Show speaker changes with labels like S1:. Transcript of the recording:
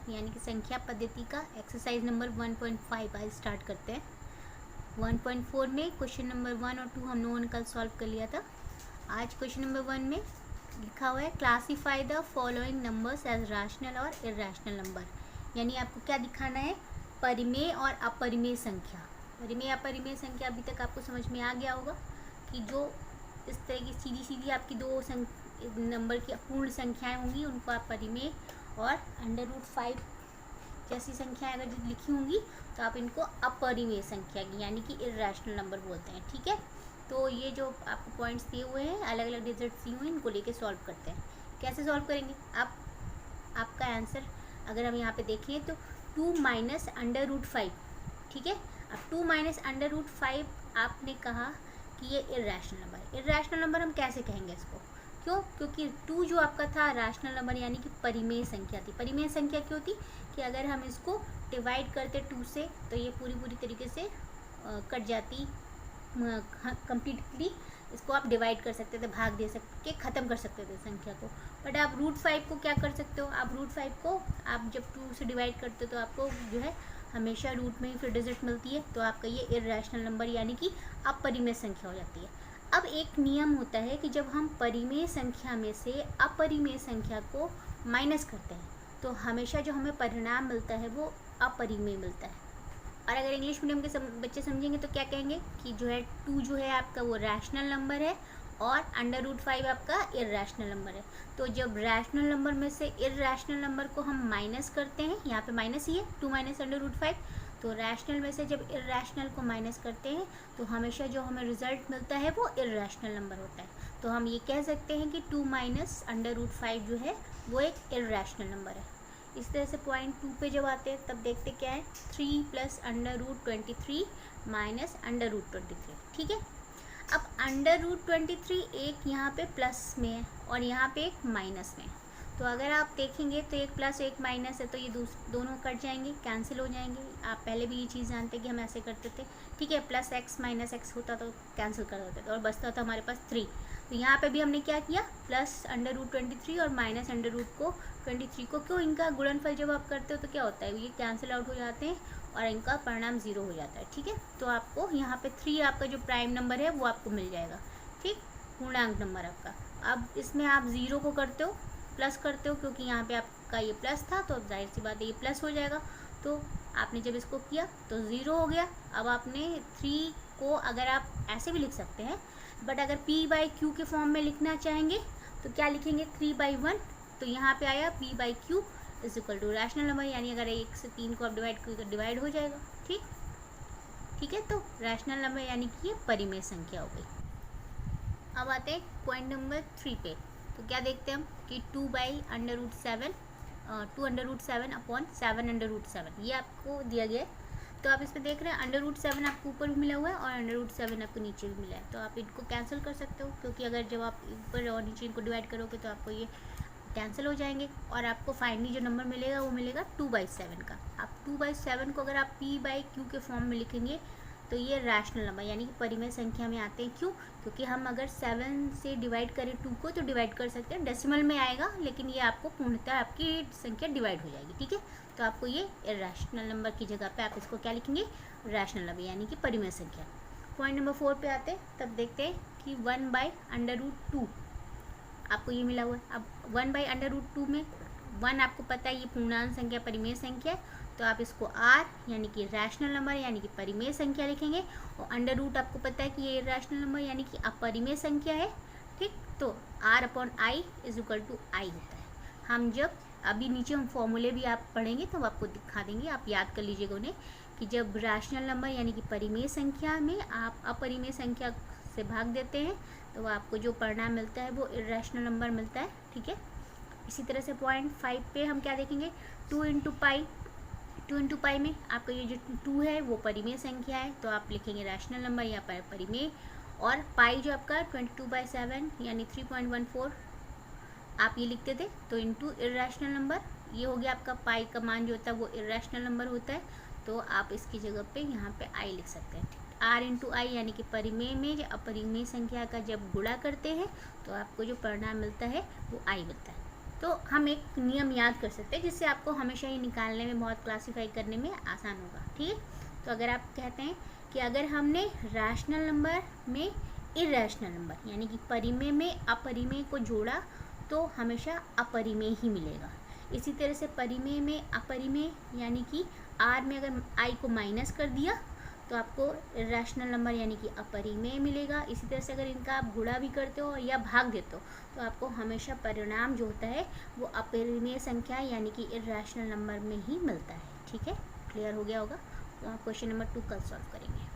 S1: यानी कि संख्या पद्धति का एक्सरसाइज नंबर 1.5 आज स्टार्ट करते हैं। 1.4 में क्वेश्चन नंबर 1 और 2 हम लोगों ने कल सॉल्व कर लिया था। आज क्वेश्चन नंबर 1 में लिखा हुआ है classify the following numbers as rational और इर्रेशनल नंबर। यानी आपको क्या दिखाना है, परिमेय और अपरिमेय संख्या। परिमेय अपरिमेय संख्या अभी तक आपको समझ में आ गया होगा कि जो इस तरह की सीधी सीधी आपकी दो नंबर की पूर्ण संख्याएं होंगी उनको आप परिमेय, और √5 जैसी संख्याएं अगर जो लिखी होंगी तो आप इनको अपरिमेय संख्या की यानी कि इर्रेशनल नंबर बोलते हैं। ठीक है, तो ये जो आपको पॉइंट्स दिए हुए हैं, अलग अलग डिजिट्स दिए हुए हैं, इनको लेके सॉल्व करते हैं। कैसे सॉल्व करेंगे आप, आपका आंसर अगर हम यहाँ पे देखें तो 2 माइनस √5। ठीक है, अब 2 माइनस √5 आपने कहा कि ये इर्रेशनल नंबर है। इर्रेशनल नंबर हम कैसे कहेंगे इसको, क्यों? क्योंकि 2 जो आपका था रैशनल नंबर यानी कि परिमेय संख्या थी। परिमेय संख्या क्यों थी कि अगर हम इसको डिवाइड करते 2 से तो ये पूरी तरीके से कट जाती, कंप्लीटली इसको आप डिवाइड कर सकते थे, भाग दे सकते, ख़त्म कर सकते थे संख्या को। बट आप √5 को क्या कर सकते हो, आप √5 को आप जब 2 से डिवाइड करते हो तो आपको जो है हमेशा रूट में ही फिर डिजिट मिलती है, तो आपका ये इर्रेशनल नंबर यानी कि अपरिमेय संख्या हो जाती है। अब एक नियम होता है कि जब हम परिमेय संख्या में से अपरिमेय संख्या को माइनस करते हैं तो हमेशा जो हमें परिणाम मिलता है वो अपरिमेय मिलता है। और अगर इंग्लिश मीडियम के बच्चे समझेंगे तो क्या कहेंगे कि जो है 2 जो है आपका वो रैशनल नंबर है और √5 आपका इर्रेशनल नंबर है। तो जब रैशनल नंबर में से इर्रेशनल नंबर को हम माइनस करते हैं, यहाँ पे माइनस ही है, 2 माइनस √5, तो रैशनल में से जब इर्रेशनल को माइनस करते हैं तो हमेशा जो हमें रिजल्ट मिलता है वो इर्रेशनल नंबर होता है। तो हम ये कह सकते हैं कि 2 माइनस √5 जो है वो एक इर्रेशनल नंबर है। इस तरह से पॉइंट 2 पे जब आते हैं तब देखते क्या है, 3 + √23 माइनस √23। ठीक है, अब √23 एक यहाँ पे प्लस में है और यहाँ पे एक माइनस में है। तो अगर आप देखेंगे तो एक प्लस एक माइनस है तो ये दोनों कट जाएंगे, कैंसिल हो जाएंगे। आप पहले भी ये चीज़ जानते हैं कि हम ऐसे करते थे। ठीक है, +x -x होता तो कैंसिल कर देते थे और बचता था हमारे पास 3। तो यहाँ पे भी हमने क्या किया, प्लस √23 और माइनस √23 को, क्यों, इनका गुणनफल जब आप करते हो तो क्या होता है, ये कैंसिल आउट हो जाते हैं और इनका परिणाम 0 हो जाता है। ठीक है, तो आपको यहाँ पे 3 आपका जो प्राइम नंबर है वो आपको मिल जाएगा। ठीक, पूर्णांक नंबर आपका। अब इसमें आप 0 को करते हो, प्लस करते हो, क्योंकि यहाँ पे आपका ये प्लस था तो जाहिर सी बात है ये प्लस हो जाएगा। तो आपने जब इसको किया तो 0 हो गया। अब आपने 3 को अगर आप ऐसे भी लिख सकते हैं, बट अगर p/q के फॉर्म में लिखना चाहेंगे तो क्या लिखेंगे, 3/1। तो यहाँ पे आया p/q = रैशनल नंबर, यानी अगर 1 से 3 को आप डिवाइड करें तो डिवाइड हो जाएगा। ठीक है, तो रैशनल नंबर यानी कि ये परिमेय संख्या हो गई। अब आते हैं पॉइंट नंबर 3 पे। तो क्या देखते हैं हम कि 2/√7 2√7/7 ये आपको दिया गया है। तो आप इसमें देख रहे हैं √7 आपको ऊपर भी मिला हुआ है और √7 आपको नीचे भी मिला है। तो आप इनको कैंसिल कर सकते हो, क्योंकि अगर जब आप ऊपर और नीचे इनको डिवाइड करोगे तो आपको ये कैंसिल हो जाएंगे और आपको फाइनली जो नंबर मिलेगा वो मिलेगा 2/7 का। आप 2/7 को अगर आप p/q के फॉर्म में लिखेंगे तो ये रैशनल नंबर यानी कि परिमेय संख्या में आते हैं। क्यों? क्योंकि हम अगर 7 से डिवाइड करें 2 को तो डिवाइड कर सकते हैं, डेसिमल में आएगा, लेकिन ये आपको पूर्णतः आपकी संख्या डिवाइड हो जाएगी। ठीक है, तो आपको ये इर्रेशनल नंबर की जगह पे आप इसको क्या लिखेंगे, रैशनल नंबर यानी कि परिमेय संख्या। पॉइंट नंबर 4 पे आते हैं, तब देखते हैं कि 1/√2 आपको ये मिला हुआ है। अब 1/√2 में 1 आपको पता है ये पूर्णांक संख्या परिमेय संख्या है, तो आप इसको r यानी कि रैशनल नंबर यानी कि परिमेय संख्या लिखेंगे, और √ आपको पता है कि ये रैशनल नंबर यानी कि अपरिमेय संख्या है। ठीक, तो r/i = i होता है। हम जब अभी नीचे हम फॉर्मूले भी आप पढ़ेंगे तो आपको दिखा देंगे, आप याद कर लीजिएगा उन्हें, कि जब रैशनल नंबर यानी कि परिमेय संख्या में आप अपरिमेय संख्या से भाग देते हैं तो आपको जो परिणाम मिलता है वो इर्रेशनल नंबर मिलता है। ठीक है, इसी तरह से पॉइंट 5 पे हम क्या देखेंगे, 2 × पाई में आपका ये जो 2 है वो परिमेय संख्या है, तो आप लिखेंगे रैशनल नंबर या परिमेय। और पाई जो आपका 22/7 यानी 3.14 आप ये लिखते थे, तो इनटू इर्रेशनल नंबर, ये हो गया आपका पाई का मान जो होता है वो इर्रेशनल नंबर होता है, तो आप इसकी जगह पे यहाँ पे i लिख सकते हैं। r × i यानी कि परिमेय में जो अपरिमेय संख्या का जब गुणा करते हैं तो आपको जो परिणाम मिलता है वो i मिलता है। तो हम एक नियम याद कर सकते हैं जिससे आपको हमेशा ही निकालने में, बहुत क्लासीफाई करने में आसान होगा। ठीक है, तो अगर आप कहते हैं कि अगर हमने रैशनल नंबर में इरैशनल नंबर यानी कि परिमेय में अपरिमेय को जोड़ा तो हमेशा अपरिमेय ही मिलेगा। इसी तरह से परिमेय में अपरिमेय यानी कि r में अगर i को माइनस कर दिया तो आपको इरैशनल नंबर यानी कि अपरिमेय मिलेगा। इसी तरह से अगर इनका आप गुणा भी करते हो या भाग देते हो तो आपको हमेशा परिणाम जो होता है वो अपरिमेय संख्या यानी कि इरैशनल नंबर में ही मिलता है। ठीक है, क्लियर हो गया होगा। तो आप क्वेश्चन नंबर 2 कल सॉल्व करेंगे।